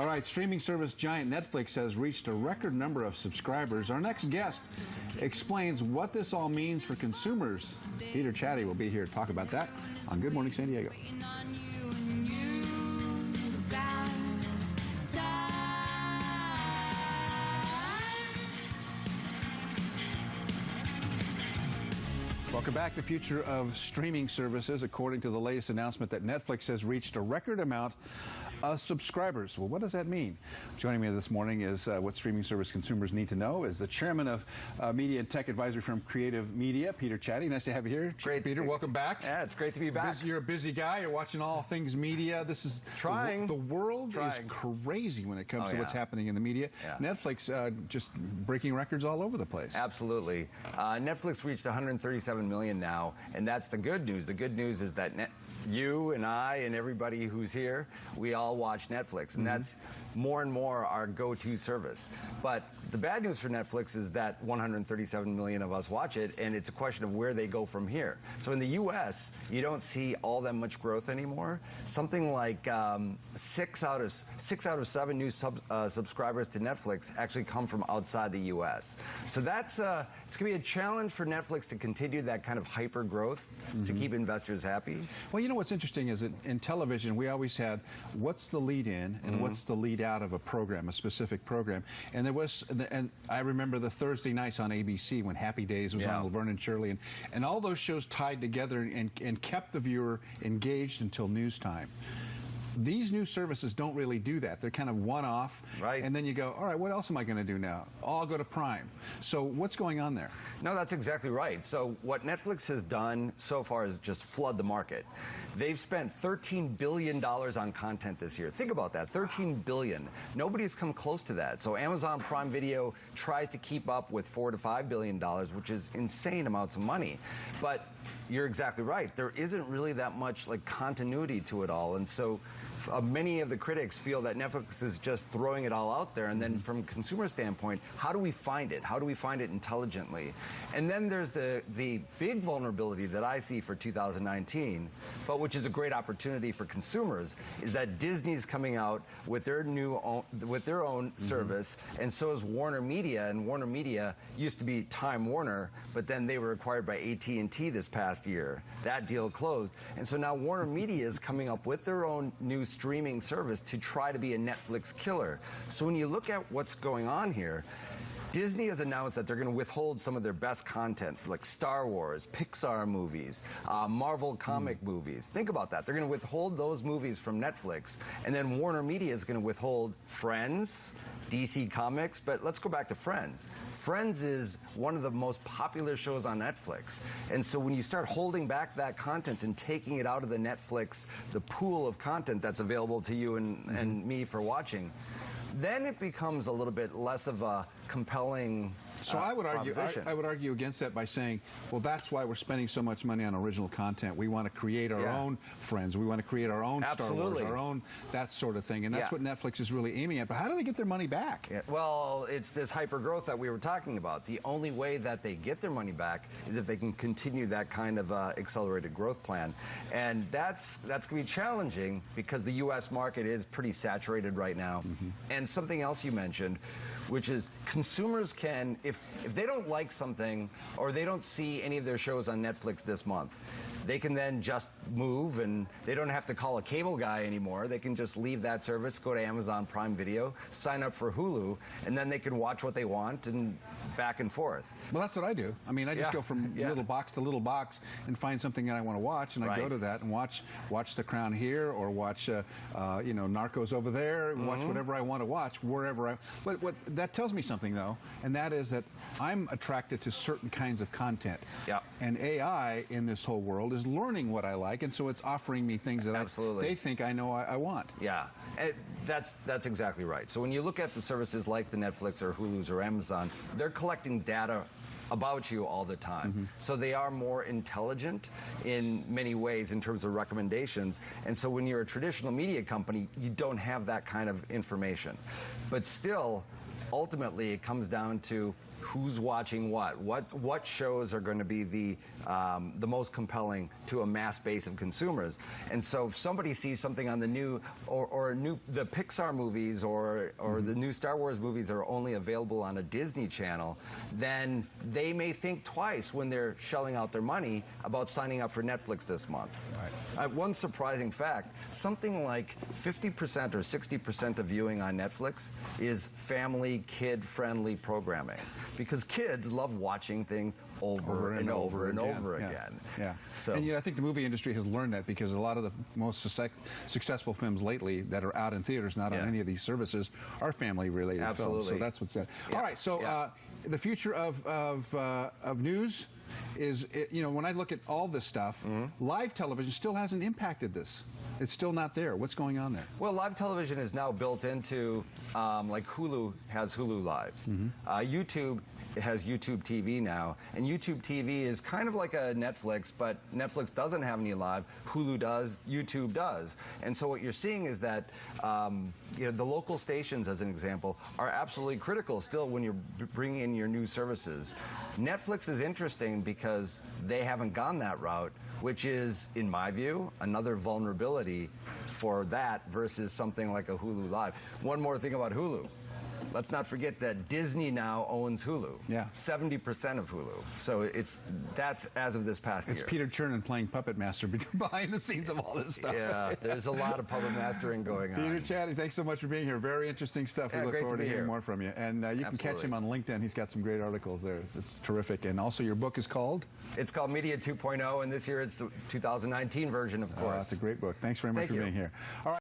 All right, streaming service giant Netflix has reached a record number of subscribers. Our next guest explains what this all means for consumers. Peter Csathy will be here to talk about that on Good Morning San Diego. Welcome back. The future of streaming services, according to the latest announcement that Netflix has reached a record amount of subscribers. Well, what does that mean? Joining me this morning is what streaming service consumers need to know is the chairman of media and tech advisory firm CREATV Media, Peter Csathy. Nice to have you here. Great, Peter. Welcome back. Yeah, it's great to be back. You're a busy guy. You're watching all things media. This is trying. The world is crazy when it comes to what's happening in the media. Yeah. Netflix just breaking records all over the place. Absolutely. Netflix reached 137 million now, and that's the good news. The good news is that you and I and everybody who's here, we all watch Netflix, and that's more and more our go-to service. But the bad news for Netflix is that 137 million of us watch it, and it's a question of where they go from here. So in the U.S., you don't see all that much growth anymore. Something like 6 out of 7 new subscribers to Netflix actually come from outside the U.S. So that's it's going to be a challenge for Netflix to continue that kind of hyper growth to keep investors happy. Well, you know what's interesting is that in television we always had what's the lead in and what's the lead out of a program, a specific program. And there was, and I remember the Thursday nights on ABC when Happy Days was on, Laverne and Shirley, and all those shows tied together and kept the viewer engaged until news time. These new services don't really do that. They're kind of one-off, right? And then you go, all right, what else am I going to do now? Oh, I'll go to Prime. So what's going on there? No, that's exactly right. So what Netflix has done so far is just flood the market. They've spent $13 billion on content this year. Think about that, $13 billion. Nobody's come close to that. So Amazon Prime Video tries to keep up with $4 to $5 billion, which is insane amounts of money. But you're exactly right. There isn't really that much like continuity to it all, and so many of the critics feel that Netflix is just throwing it all out there. And then, from a consumer standpoint, how do we find it? How do we find it intelligently? And then there's the big vulnerability that I see for 2019, but which is a great opportunity for consumers, is that Disney's coming out with their own service, and so is Warner Media. And Warner Media used to be Time Warner, but then they were acquired by AT&T this past year. That deal closed, and so now Warner Media is coming up with their own new streaming service to try to be a Netflix killer. So when you look at what's going on here, Disney has announced that they're going to withhold some of their best content for like Star Wars, Pixar movies, Marvel comic movies. Think about that. They're going to withhold those movies from Netflix, and then Warner Media is going to withhold Friends, DC Comics. But let's go back to Friends. Friends is one of the most popular shows on Netflix. And so when you start holding back that content and taking it out of the Netflix, the pool of content that's available to you and me for watching, then it becomes a little bit less of a compelling So I would argue against that by saying, well, that's why we're spending so much money on original content. We want to create our own Friends. We want to create our own Star Wars, our own that sort of thing. And that's what Netflix is really aiming at. But how do they get their money back? Well, it's this hyper growth that we were talking about. The only way that they get their money back is if they can continue that kind of accelerated growth plan. And that's going to be challenging because the U.S. market is pretty saturated right now. And something else you mentioned, which is consumers can, if they don't like something or they don't see any of their shows on Netflix this month, they can then just move and they don't have to call a cable guy anymore. They can just leave that service, go to Amazon Prime Video, sign up for Hulu, and then they can watch what they want and back and forth. Well, that's what I do. I mean, I just go from little box to little box and find something that I want to watch, and I go to that and watch The Crown here, or watch Narcos over there, watch whatever I want to watch wherever I. What that tells me something though, and that is that I'm attracted to certain kinds of content. Yeah. And AI in this whole world is learning what I like, and so it's offering me things that they think I know I want. Yeah, and that's exactly right. So when you look at the services like the Netflix or Hulu's or Amazon, they're collecting data about you all the time. So they are more intelligent in many ways in terms of recommendations. And so when you're a traditional media company, you don't have that kind of information. But still, ultimately, it comes down to who's watching what shows are going to be the most compelling to a mass base of consumers. And so if somebody sees something on the new the Pixar movies or the new Star Wars movies are only available on a Disney Channel, then they may think twice when they're shelling out their money about signing up for Netflix this month. Right. One surprising fact, something like 50% or 60% of viewing on Netflix is family, kid-friendly programming, because kids love watching things over and over again. Yeah. So, and I think the movie industry has learned that, because a lot of the most successful films lately that are out in theaters, not on any of these services, are family-related films. So that's what's that. Yeah. All right. So the future of news is, when I look at all this stuff, live television still hasn't impacted this. It's still not there. What's going on there? Well, live television is now built into, like Hulu has Hulu Live. YouTube has YouTube TV now, and YouTube TV is kind of like a Netflix, but Netflix doesn't have any live. Hulu does, YouTube does. And so what you're seeing is that the local stations, as an example, are absolutely critical still when you're bringing in your new services. Netflix is interesting because they haven't gone that route, which is, in my view, another vulnerability for that versus something like a Hulu Live. One more thing about Hulu. Let's not forget that Disney now owns Hulu. Yeah. 70% of Hulu. So that's as of this past year. It's Peter Chernin playing puppet master behind the scenes of all this stuff. Yeah, there's a lot of puppet mastering going on. Peter Csathy, thanks so much for being here. Very interesting stuff. We look forward to hearing more from you. And you can catch him on LinkedIn. He's got some great articles there. It's terrific. And also your book is called? It's called Media 2.0, and this year it's the 2019 version, of course. It's a great book. Thanks very much for being here. All right.